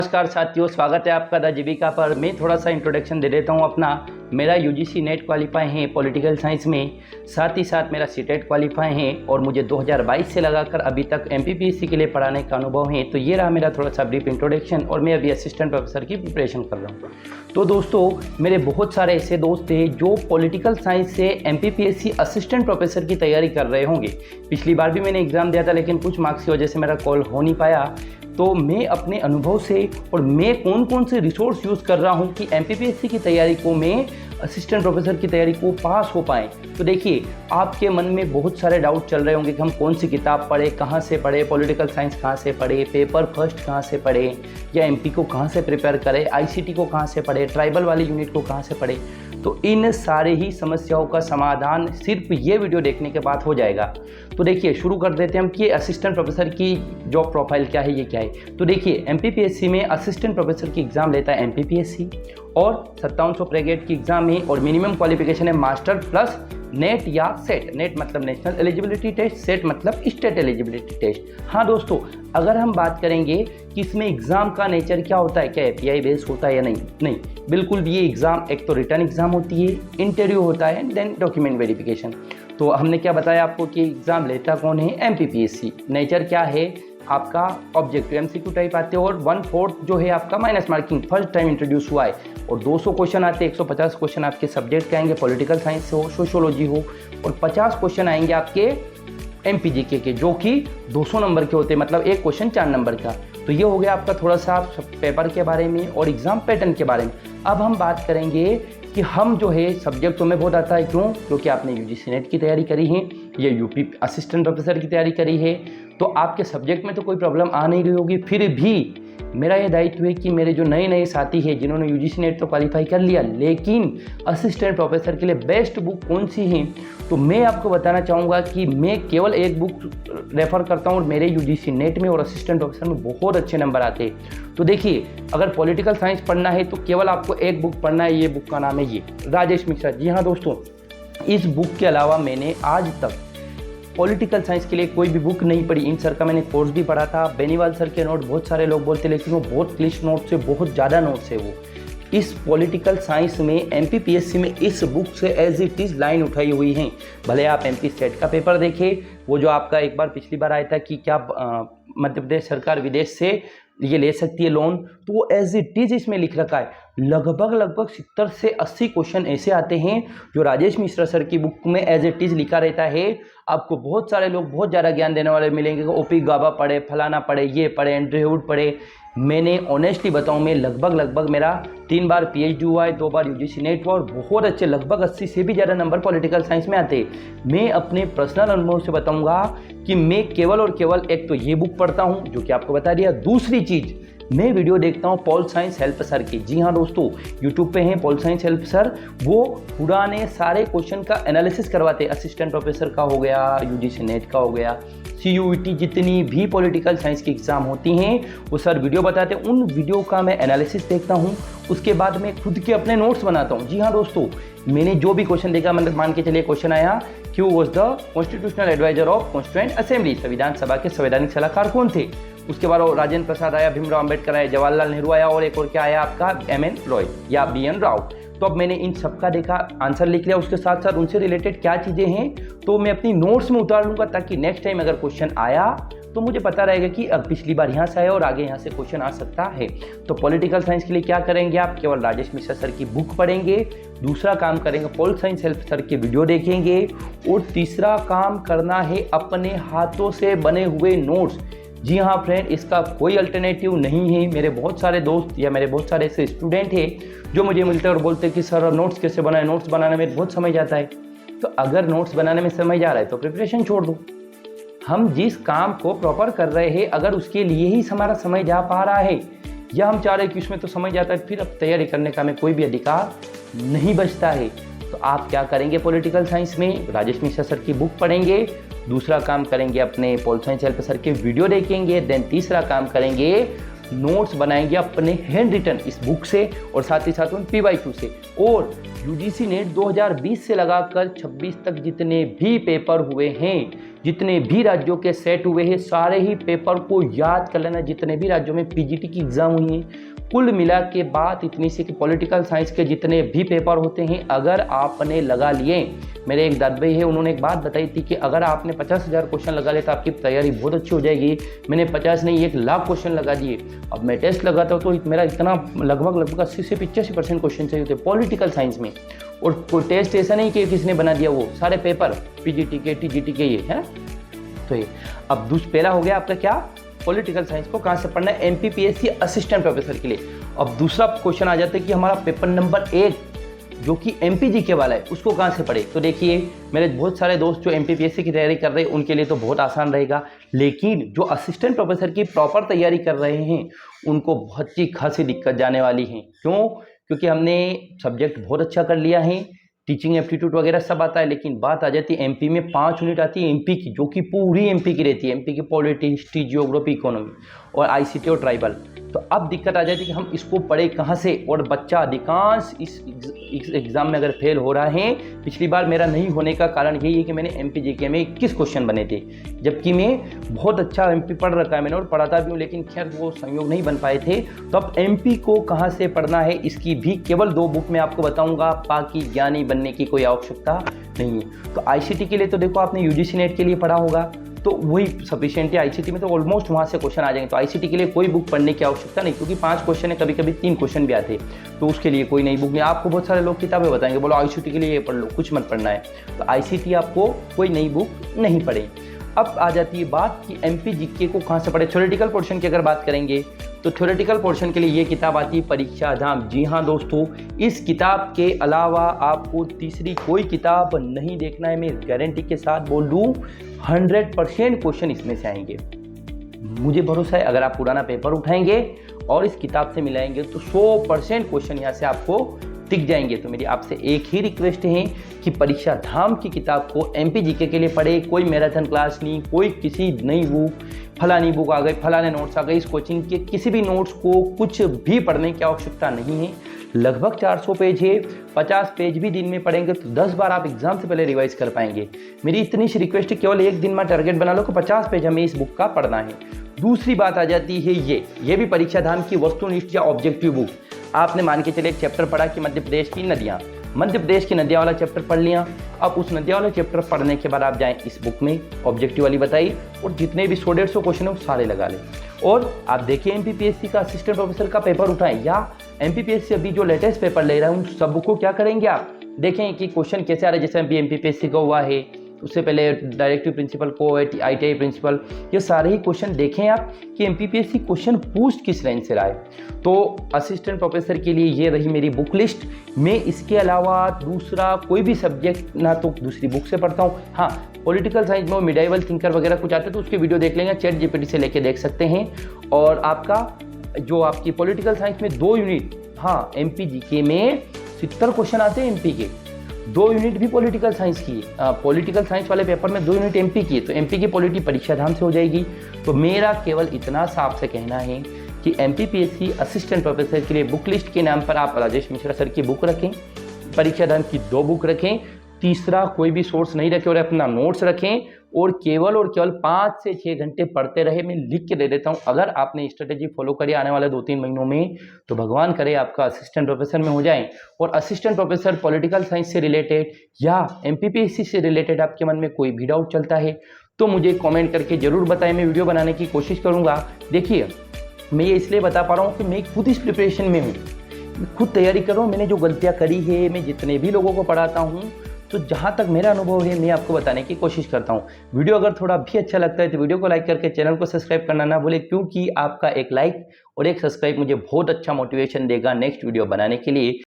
नमस्कार साथियों, स्वागत है आपका द जीविका पर। मैं थोड़ा सा इंट्रोडक्शन दे देता हूँ अपना। मेरा यूजीसी नेट क्वालिफाई है पॉलिटिकल साइंस में, साथ ही साथ मेरा सीटेट क्वालिफाई है और मुझे 2022 से लगाकर अभी तक एमपीपीएससी के लिए पढ़ाने का अनुभव है। तो ये रहा मेरा थोड़ा सा ब्रीफ इंट्रोडक्शन और मैं अभी असिस्टेंट प्रोफेसर की प्रिपरेशन कर रहा हूँ। तो दोस्तों, मेरे बहुत सारे ऐसे दोस्त थे जो पॉलिटिकल साइंस से एमपीपीएससी असिस्टेंट प्रोफेसर की तैयारी कर रहे होंगे। पिछली बार भी मैंने एग्ज़ाम दिया था, लेकिन कुछ मार्क्स की वजह से मेरा कॉल हो नहीं पाया। तो मैं अपने अनुभव से और मैं कौन कौन से रिसोर्स यूज़ कर रहा हूँ कि एमपीपीएससी की तैयारी को, मैं असिस्टेंट प्रोफेसर की तैयारी को पास हो पाएँ। तो देखिए, आपके मन में बहुत सारे डाउट चल रहे होंगे कि हम कौन सी किताब पढ़े, कहाँ से पढ़े, पॉलिटिकल साइंस कहाँ से पढ़े, पेपर फर्स्ट कहाँ से पढ़े, या एमपी को कहाँ से प्रिपेयर करें, आईसीटी को कहाँ से पढ़े, ट्राइबल वाली यूनिट को कहाँ से पढ़े। तो इन सारे ही समस्याओं का समाधान सिर्फ ये वीडियो देखने के बाद हो जाएगा। तो देखिए, शुरू कर देते हैं हम कि असिस्टेंट प्रोफेसर की जॉब प्रोफाइल क्या है, ये क्या है। तो देखिए, एमपीपीएससी में असिस्टेंट प्रोफेसर की एग्ज़ाम लेता है एमपीपीएससी और 5700 प्रेगेट की एग्ज़ाम है और मिनिमम क्वालिफिकेशन है मास्टर प्लस नेट या सेट। नेट मतलब नेशनल एलिजिबिलिटी टेस्ट, सेट मतलब स्टेट एलिजिबिलिटी टेस्ट। हाँ दोस्तों, अगर हम बात करेंगे कि इसमें एग्ज़ाम का नेचर क्या होता है, क्या एपीआई बेस होता है या नहीं, बिल्कुल भी। ये एग्ज़ाम एक तो रिटर्न एग्ज़ाम होती है, इंटरव्यू होता है, देन डॉक्यूमेंट वेरिफिकेशन। तो हमने क्या बताया आपको कि एग्ज़ाम लेता कौन है, एमपीपीएससी। नेचर क्या है आपका, ऑब्जेक्टिव एमसीक्यू टाइप आते हैं और 1/4 जो है आपका minus marking first time introduce हुआ है और 200 क्वेश्चन आते हैं। 150 क्वेश्चन आपके सब्जेक्ट के आएंगे, पॉलिटिकल साइंस हो, सोशियोलॉजी हो, और 50 क्वेश्चन आएंगे आपके एमपीजीके के, जो कि 200 नंबर के होते हैं, मतलब एक क्वेश्चन 4 नंबर का। तो ये हो गया आपका थोड़ा सा पेपर के बारे में और एग्ज़ाम पैटर्न के बारे में। अब हम बात करेंगे कि हम जो है सब्जेक्ट तो हमें बहुत आता है, क्यों? क्योंकि आपने यूजीसी नेट की तैयारी करी है या यूपी असिस्टेंट प्रोफेसर की तैयारी करी है, तो आपके सब्जेक्ट में तो कोई प्रॉब्लम आ नहीं रही होगी। फिर भी मेरा ये दायित्व है कि मेरे जो नए नए साथी हैं जिन्होंने यूजीसी नेट तो क्वालिफाई कर लिया, लेकिन असिस्टेंट प्रोफेसर के लिए बेस्ट बुक कौन सी है, तो मैं आपको बताना चाहूँगा कि मैं केवल एक बुक रेफ़र करता हूँ और मेरे यूजीसी नेट में और असिस्टेंट प्रोफेसर में बहुत अच्छे नंबर आते हैं। तो देखिए, अगर पॉलिटिकल साइंस पढ़ना है तो केवल आपको एक बुक पढ़ना है। ये बुक का नाम है ये राजेश मिश्रा। जी हाँ दोस्तों, इस बुक के अलावा मैंने आज तक पॉलिटिकल साइंस के लिए कोई भी बुक नहीं पढ़ी। इन सर का मैंने कोर्स भी पढ़ा था। बेनीवाल सर के नोट बहुत सारे लोग बोलते, लेकिन वो बहुत क्लिष्ट नोट्स है, बहुत ज़्यादा नोट्स है वो। इस पॉलिटिकल साइंस में एमपीपीएससी में इस बुक से एज इट इज़ लाइन उठाई हुई हैं। भले आप एमपी स्टेट का पेपर देखें, वो जो आपका एक बार पिछली बार आया था कि क्या मध्य प्रदेश सरकार विदेश से ये ले सकती है लोन, तो वो एज इट इज़ इसमें लिख रखा है। लगभग 70 से 80 क्वेश्चन ऐसे आते हैं जो राजेश मिश्रा सर की बुक में एज इट इज़ लिखा रहता है। आपको बहुत सारे लोग बहुत ज़्यादा ज्ञान देने वाले मिलेंगे, ओपी गाबा पढ़े, फलाना पढ़े, ये पढ़े, एंड्रयू वुड पढ़े। मैंने ऑनेस्टली बताऊं, मैं लगभग मेरा 3 बार पीएचडी हुआ है, 2 बार यूजीसी नेट हुआ और बहुत अच्छे लगभग 80 से भी ज़्यादा नंबर पॉलिटिकल साइंस में आते हैं। मैं अपने पर्सनल अनुभव से बताऊंगा कि मैं केवल और केवल एक तो ये बुक पढ़ता हूं, जो कि आपको बता दिया। दूसरी चीज़, मैं वीडियो देखता हूँ पॉल साइंस हेल्प सर की। जी हाँ दोस्तों, यूट्यूब पे हैं पॉल साइंस हेल्प सर। वो पुराने सारे क्वेश्चन का एनालिसिस करवाते हैं। असिस्टेंट प्रोफेसर का हो गया, यूजीसी नेट का हो गया, सीयूईटी, जितनी भी पॉलिटिकल साइंस की एग्ज़ाम होती हैं वो सर वीडियो बताते हैं। उन वीडियो का मैं एनालिसिस देखता हूँ, उसके बाद मैं खुद के अपने नोट्स बनाता हूँ। जी हाँ दोस्तों, मैंने जो भी क्वेश्चन देखा, मतलब मान के चलिए क्वेश्चन आया, Q was the constitutional adviser of constituent assembly, संविधान सभा के संवैधानिक सलाहकार कौन थे। उसके बाद राजेंद्र प्रसाद आया, भीमराव अंबेडकर आया, जवाहरलाल नेहरू आया और एक और क्या आया आपका, एमएन रॉय या बीएन राव। तो अब मैंने इन सबका देखा, आंसर लिख लिया, उसके साथ साथ उनसे रिलेटेड क्या चीज़ें हैं तो मैं अपनी नोट्स में उतार लूँगा, ताकि नेक्स्ट टाइम अगर क्वेश्चन आया तो मुझे पता रहेगा कि अब पिछली बार यहाँ से आया और आगे यहाँ से क्वेश्चन आ सकता है। तो पॉलिटिकल साइंस के लिए क्या करेंगे आप, केवल राजेश मिश्रा सर की बुक पढ़ेंगे। दूसरा काम करेंगे, पॉल साइंस हेल्प सर की वीडियो देखेंगे। और तीसरा काम करना है अपने हाथों से बने हुए नोट्स। जी हाँ फ्रेंड, इसका कोई अल्टरनेटिव नहीं है। मेरे बहुत सारे दोस्त या मेरे बहुत सारे ऐसे स्टूडेंट हैं जो मुझे मिलते हैं और बोलते हैं कि सर नोट्स कैसे बनाए, नोट्स बनाने में बहुत समय जाता है। तो अगर नोट्स बनाने में समय जा रहा है तो प्रिपरेशन छोड़ दो। हम जिस काम को प्रॉपर कर रहे हैं, अगर उसके लिए ही हमारा समय जा पा रहा है या हम चाह रहे हैं कि उसमें तो समय जाता है, फिर अब तैयारी करने का हमें कोई भी अधिकार नहीं बचता है। तो आप क्या करेंगे, पॉलिटिकल साइंस में राजेश मिश्रा सर की बुक पढ़ेंगे। दूसरा काम करेंगे, अपने पॉल साइंस हेल्प सर के वीडियो देखेंगे। देन तीसरा काम करेंगे, नोट्स बनाएंगे अपने हैंड रिटन इस बुक से और साथ ही साथ उन PY2 से। और यूजीसी नेट 2020 से लगाकर 26 तक जितने भी पेपर हुए हैं, जितने भी राज्यों के सेट हुए हैं सारे ही पेपर को याद कर लेना। जितने भी राज्यों में पीजीटी की एग्ज़ाम हुई है कुल मिला के बात इतनी सी कि पॉलिटिकल साइंस के जितने भी पेपर होते हैं अगर आपने लगा लिए, मेरे एक दादा भाई है उन्होंने एक बात बताई थी कि अगर आपने 50,000 क्वेश्चन लगा लिए तो आपकी तैयारी बहुत अच्छी हो जाएगी। मैंने 50 नहीं 1,00,000 क्वेश्चन लगा दिए। अब मैं टेस्ट लगाता हूँ तो मेरा इतना लगभग 80 से 85% क्वेश्चन चाहिए होते पॉलिटिकल साइंस में। और कोई टेस्ट ऐसा नहीं कि किसने बना दिया, वो सारे पेपर पीजीटी के टीजीटी के ये हैं। तो ये अब पहला हो गया आपका क्या, पॉलिटिकल साइंस को कहाँ से पढ़ना है, एमपीपीएससी असिस्टेंट प्रोफेसर के लिए। अब दूसरा क्वेश्चन आ जाता है कि हमारा पेपर नंबर 1 जो कि एमपीजीके वाला है उसको कहाँ से पढ़े। तो देखिए मेरे बहुत सारे दोस्त जो एमपीपीएससी की तैयारी कर रहे हैं उनके लिए तो बहुत आसान रहेगा, लेकिन जो असिस्टेंट प्रोफेसर की प्रॉपर तैयारी कर रहे हैं उनको बहुत ही खासी दिक्कत जाने वाली है। क्यों? क्योंकि हमने सब्जेक्ट बहुत अच्छा कर लिया है, टीचिंग एप्टीट्यूड वगैरह सब आता है, लेकिन बात आ जाती है एमपी में 5 यूनिट आती है एमपी की, जो कि पूरी एमपी की रहती है। एमपी की पॉलिटी, हिस्ट्री, जियोग्राफी, इकोनॉमी और आईसीटी और ट्राइबल। तो अब दिक्कत आ जाती है कि हम इसको पढ़े कहाँ से, और बच्चा अधिकांश इस एग्ज़ाम में अगर फेल हो रहा है, पिछली बार मेरा नहीं होने का कारण यही है कि मैंने एमपीजीके में 21 क्वेश्चन बने थे, जबकि मैं बहुत अच्छा एमपी पढ़ रखा है मैंने और पढ़ाता भी हूँ, लेकिन खैर वो संयोग नहीं बन पाए थे। तो अब एमपी को कहाँ से पढ़ना है इसकी भी केवल 2 बुक मैं आपको बताऊँगा, बाकी ज्ञानी बनने की कोई आवश्यकता नहीं है। तो आईसीटी के लिए तो देखो आपने यूजीसी नेट के लिए पढ़ा होगा तो वही सफिशिएंट है। आईसीटी में तो ऑलमोस्ट वहाँ से क्वेश्चन आ जाएंगे, तो आईसीटी के लिए कोई बुक पढ़ने की आवश्यकता नहीं, क्योंकि 5 क्वेश्चन है, कभी कभी 3 क्वेश्चन भी आते हैं, तो उसके लिए कोई नई बुक नहीं। आपको बहुत सारे लोग किताबें बताएंगे, बोलो आईसीटी के लिए ये पढ़ लो, कुछ मत पढ़ना है, तो आईसीटी आपको कोई नई बुक नहीं पढ़े। अब आ जाती है बात कि एमपीजीके को कहाँ से पढ़े। थ्योरेटिकल पोर्शन की अगर बात करेंगे तो थ्योरेटिकल पोर्शन के लिए ये किताब आती है परीक्षा धाम। जी हाँ दोस्तों, इस किताब के अलावा आपको तीसरी कोई किताब नहीं देखना है। मैं गारंटी के साथ बोल दूँ 100% क्वेश्चन इसमें से आएंगे। मुझे भरोसा है अगर आप पुराना पेपर उठाएंगे और इस किताब से मिलाएंगे तो 100% क्वेश्चन यहाँ से आपको टिक जाएंगे। तो मेरी आपसे एक ही रिक्वेस्ट है कि परीक्षा धाम की किताब को एमपीजीके के लिए पढ़े। कोई मैराथन क्लास नहीं, कोई किसी नई बुक, फलानी बुक आ गई, फलाने नोट्स आ गए, इस कोचिंग के किसी भी नोट्स को कुछ भी पढ़ने की आवश्यकता नहीं है। लगभग 400 पेज है, 50 पेज भी दिन में पढ़ेंगे तो 10 बार आप एग्जाम से पहले रिवाइज कर पाएंगे। मेरी इतनी सी रिक्वेस्ट है, केवल एक दिन में टारगेट बना लो कि 50 पेज हमें इस बुक का पढ़ना है। दूसरी बात आ जाती है ये भी परीक्षा धाम की वस्तुनिष्ठ या ऑब्जेक्टिव बुक। आपने मान के चले एक चैप्टर पढ़ा कि मध्य प्रदेश की नदियाँ, मध्य प्रदेश की नदियाँ वाला चैप्टर पढ़ लिया। अब उस नदियाँ वाला चैप्टर पढ़ने के बाद आप जाएं इस बुक में, ऑब्जेक्टिव वाली बताई, और जितने भी 100-150 क्वेश्चन है वो सारे लगा लें। और आप देखिए एमपीपीएससी का असिस्टेंट प्रोफेसर का पेपर उठाएं, या एमपीपीएससी अभी जो लेटेस्ट पेपर ले रहा है उन सब को क्या करेंगे आप देखें कि क्वेश्चन कैसे आ रहे हैं। जैसे अभी एमपीपीएससी का हुआ है, उससे पहले डायरेक्टिव प्रिंसिपल को, आईटीआई प्रिंसिपल, ये सारे ही क्वेश्चन देखें आप कि एमपीपीएससी क्वेश्चन पूछ किस रेंज से रहा है। तो असिस्टेंट प्रोफेसर के लिए ये रही मेरी बुक लिस्ट। मैं इसके अलावा दूसरा कोई भी सब्जेक्ट ना तो दूसरी बुक से पढ़ता हूँ। हाँ, पॉलिटिकल साइंस में मिडाइवल थिंकर वगैरह कुछ आते हैं तो उसके वीडियो देख लेंगे, चैट जीपीटी से लेके देख सकते हैं। और आपका जो आपकी पॉलिटिकल साइंस में 2 यूनिट, हाँ एमपीजीके में 70 क्वेश्चन आते हैं एमपी के, 2 यूनिट भी पॉलिटिकल साइंस की, पॉलिटिकल साइंस वाले पेपर में 2 यूनिट एमपी की है, तो एमपी की पॉलिटी परीक्षा धाम से हो जाएगी। तो मेरा केवल इतना सा आपसे कहना है कि एमपीपीएससी असिस्टेंट प्रोफेसर के लिए बुक लिस्ट के नाम पर आप राजेश मिश्रा सर की बुक रखें, परीक्षा धाम की 2 बुक रखें, तीसरा कोई भी सोर्स नहीं रखें और अपना नोट्स रखें, और केवल 5 से 6 घंटे पढ़ते रहे। मैं लिख के दे देता हूँ, अगर आपने स्ट्रेटेजी फॉलो करी आने वाले 2-3 महीनों में तो भगवान करे आपका असिस्टेंट प्रोफेसर में हो जाए। और असिस्टेंट प्रोफेसर पॉलिटिकल साइंस से रिलेटेड या एमपीपीएससी से रिलेटेड आपके मन में कोई भी डाउट चलता है तो मुझे कमेंट करके ज़रूर बताएं, मैं वीडियो बनाने की कोशिश करूँगा। देखिए मैं ये इसलिए बता पा रहा हूँ कि मैं खुद इस प्रिपरेशन में हूँ, खुद तैयारी कर रहा हूँ। मैंने जो गलतियाँ करी है, मैं जितने भी लोगों को पढ़ाता हूँ, तो जहाँ तक मेरा अनुभव है मैं आपको बताने की कोशिश करता हूँ। वीडियो अगर थोड़ा भी अच्छा लगता है तो वीडियो को लाइक करके चैनल को सब्सक्राइब करना ना भूले, क्योंकि आपका एक लाइक और एक सब्सक्राइब मुझे बहुत अच्छा मोटिवेशन देगा नेक्स्ट वीडियो बनाने के लिए।